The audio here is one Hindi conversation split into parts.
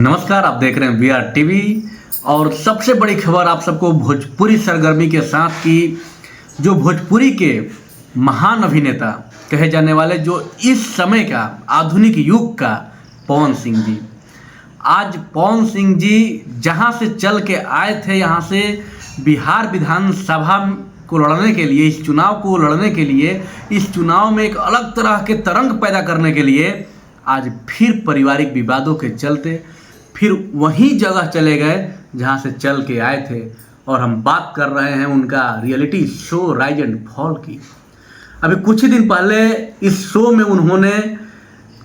नमस्कार, आप देख रहे हैं वीआर टीवी। और सबसे बड़ी खबर आप सबको भोजपुरी सरगर्मी के साथ की जो भोजपुरी के महान अभिनेता कहे जाने वाले जो इस समय का आधुनिक युग का पवन सिंह जी, आज पवन सिंह जी जहां से चल के आए थे, यहाँ से बिहार विधानसभा को लड़ने के लिए, इस चुनाव को लड़ने के लिए, इस चुनाव में एक अलग तरह के तरंग पैदा करने के लिए आज फिर पारिवारिक विवादों के चलते फिर वही जगह चले गए जहां से चल के आए थे। और हम बात कर रहे हैं उनका reality show rise and fall की। अभी कुछ ही दिन पहले इस शो में उन्होंने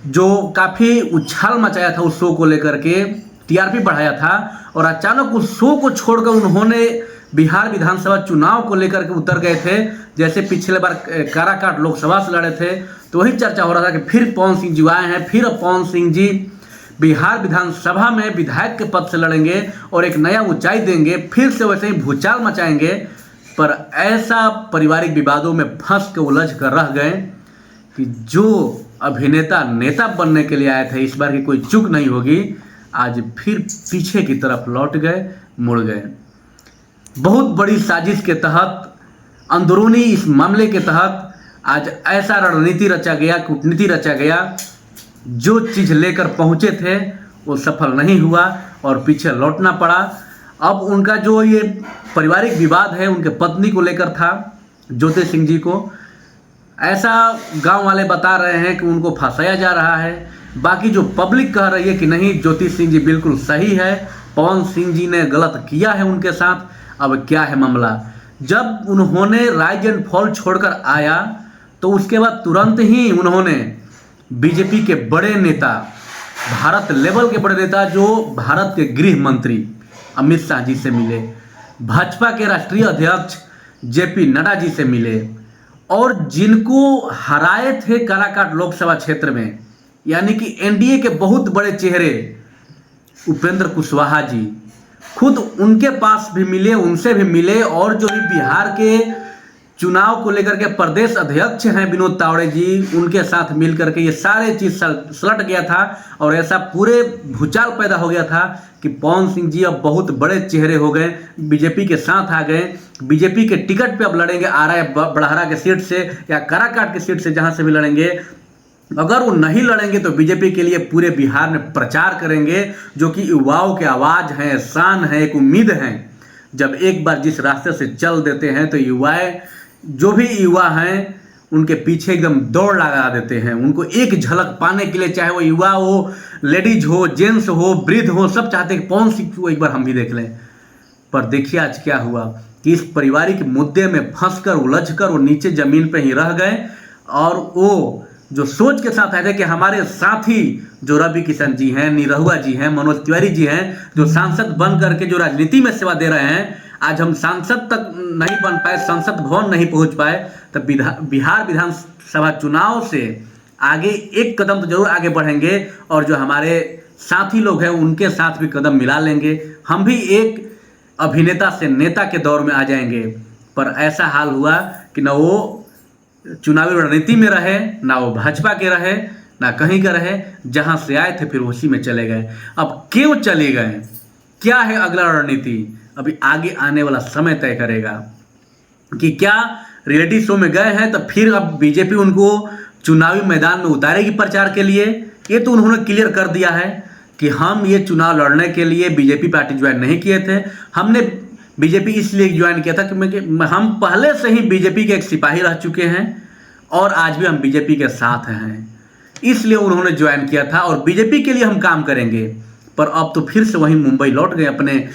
जो काफ़ी उछाल मचाया था, उस शो को लेकर के टीआरपी बढ़ाया था, और अचानक उस शो को छोड़कर उन्होंने बिहार विधानसभा चुनाव को लेकर के उतर गए थे। जैसे पिछले बार काराकाट लोकसभा से लड़े थे तो वही चर्चा हो रहा था कि फिर पवन सिंह जी आए हैं, फिर पवन सिंह जी बिहार विधानसभा में विधायक के पद से लड़ेंगे और एक नया ऊंचाई देंगे, फिर से वैसे ही भूचाल मचाएंगे। पर ऐसा पारिवारिक विवादों में फंस के उलझ कर रह गए कि जो अभिनेता नेता बनने के लिए आए थे, इस बार की कोई चूक नहीं होगी, आज फिर पीछे की तरफ लौट गए, मुड़ गए। बहुत बड़ी साजिश के तहत, अंदरूनी इस मामले के तहत आज ऐसा रणनीति रचा गया, कूटनीति रचा गया, जो चीज़ लेकर पहुंचे थे वो सफल नहीं हुआ और पीछे लौटना पड़ा। अब उनका जो ये पारिवारिक विवाद है उनके पत्नी को लेकर था, ज्योति सिंह जी को। ऐसा गांव वाले बता रहे हैं कि उनको फंसाया जा रहा है, बाकी जो पब्लिक कह रही है कि नहीं, ज्योति सिंह जी बिल्कुल सही है, पवन सिंह जी ने गलत किया है उनके साथ। अब क्या है मामला, जब उन्होंने राइज एंड फॉल छोड़कर आया तो उसके बाद तुरंत ही उन्होंने बीजेपी के बड़े नेता, भारत लेवल के बड़े नेता जो भारत के गृह मंत्री अमित शाह जी से मिले, भाजपा के राष्ट्रीय अध्यक्ष जेपी नड्डा जी से मिले, और जिनको हराए थे काराकाट लोकसभा क्षेत्र में, यानी कि एनडीए के बहुत बड़े चेहरे उपेंद्र कुशवाहा जी, खुद उनके पास भी मिले, उनसे भी मिले। और जो भी बिहार के चुनाव को लेकर के प्रदेश अध्यक्ष हैं विनोद तावड़े जी, उनके साथ मिलकर के ये सारे चीज सलट गया था और ऐसा पूरे भूचाल पैदा हो गया था कि पवन सिंह जी अब बहुत बड़े चेहरे हो गए, बीजेपी के साथ आ गए, बीजेपी के टिकट पे अब लड़ेंगे, आरा बड़हरा के सीट से या काराकाट की सीट से, जहां से भी लड़ेंगे। अगर वो नहीं लड़ेंगे तो बीजेपी के लिए पूरे बिहार में प्रचार करेंगे, जो कि युवाओं की आवाज़ है, शान है, एक उम्मीद है। जब एक बार जिस रास्ते से चल देते हैं तो युवाएं, जो भी युवा हैं, उनके पीछे एकदम दौड़ लगा देते हैं। उनको एक झलक पाने के लिए, चाहे वो युवा हो, लेडीज हो, जेंट्स हो, वृद्ध हो, सब चाहते हैं कि पवन सिंह को एक बार हम भी देख लें। पर देखिए आज क्या हुआ कि इस पारिवारिक मुद्दे में फंसकर, उलझकर वो नीचे जमीन पे ही रह गए। और वो जो सोच के साथ आए थे कि हमारे साथी जो रवि किशन जी हैं, निरहुआ जी हैं, मनोज तिवारी जी हैं, जो सांसद बन करके जो राजनीति में सेवा दे रहे हैं, आज हम सांसद तक नहीं बन पाए, संसद भवन नहीं पहुंच पाए, तब बिहार विधानसभा चुनाव से आगे एक कदम तो जरूर आगे बढ़ेंगे और जो हमारे साथी लोग हैं उनके साथ भी कदम मिला लेंगे। हम भी एक अभिनेता से नेता के दौर में आ जाएंगे। पर ऐसा हाल हुआ कि न वो चुनावी रणनीति में रहे, ना वो भाजपा के रहे, ना कहीं का रहे, जहां से आए थे फिर उसी में चले गए। अब क्यों चले गए, क्या है अगला रणनीति, अभी आगे आने वाला समय तय करेगा। कि क्या रियलिटी शो में गए हैं तो फिर अब बीजेपी उनको चुनावी मैदान में उतारेगी प्रचार के लिए। ये तो उन्होंने क्लियर कर दिया है कि हम ये चुनाव लड़ने के लिए बीजेपी पार्टी ज्वाइन नहीं किए थे, हमने बीजेपी इसलिए ज्वाइन किया था कि हम पहले से ही बीजेपी के एक सिपाही रह चुके हैं और आज भी हम बीजेपी के साथ हैं, इसलिए उन्होंने ज्वाइन किया था और बीजेपी के लिए हम काम करेंगे। पर अब तो फिर से वहीं मुंबई लौट गए, अपने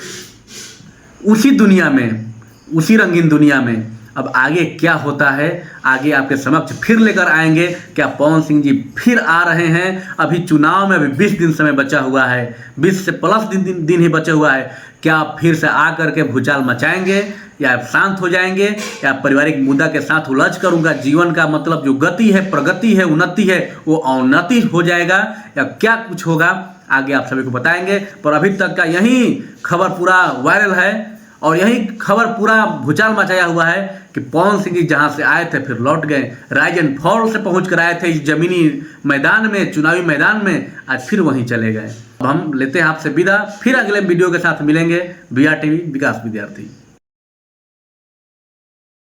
उसी दुनिया में, उसी रंगीन दुनिया में। अब आगे क्या होता है, आगे आपके समक्ष फिर लेकर आएंगे। क्या पवन सिंह जी फिर आ रहे हैं, अभी चुनाव में अभी 20 दिन समय बचा हुआ है, 20 से प्लस दिन ही बचा हुआ है, क्या आप फिर से आ करके भूचाल मचाएंगे या शांत हो जाएंगे, या पारिवारिक मुद्दा के साथ उलझ कर उनका जीवन का मतलब जो गति है, प्रगति है, उन्नति है, वो अवनति हो जाएगा, या क्या कुछ होगा, आगे आप सभी को बताएंगे। पर अभी तक का यही खबर पूरा वायरल है और यही खबर पूरा भूचाल मचाया हुआ है कि पवन सिंह जी जहां से आए थे फिर लौट गए, राइज एंड फॉल से पहुंच कर आए थे इस जमीनी मैदान में, चुनावी मैदान में, आज फिर वहीं चले गए। हम लेते हैं आपसे विदा, फिर अगले वीडियो के साथ मिलेंगे। BR टीवी विकास विद्यार्थी।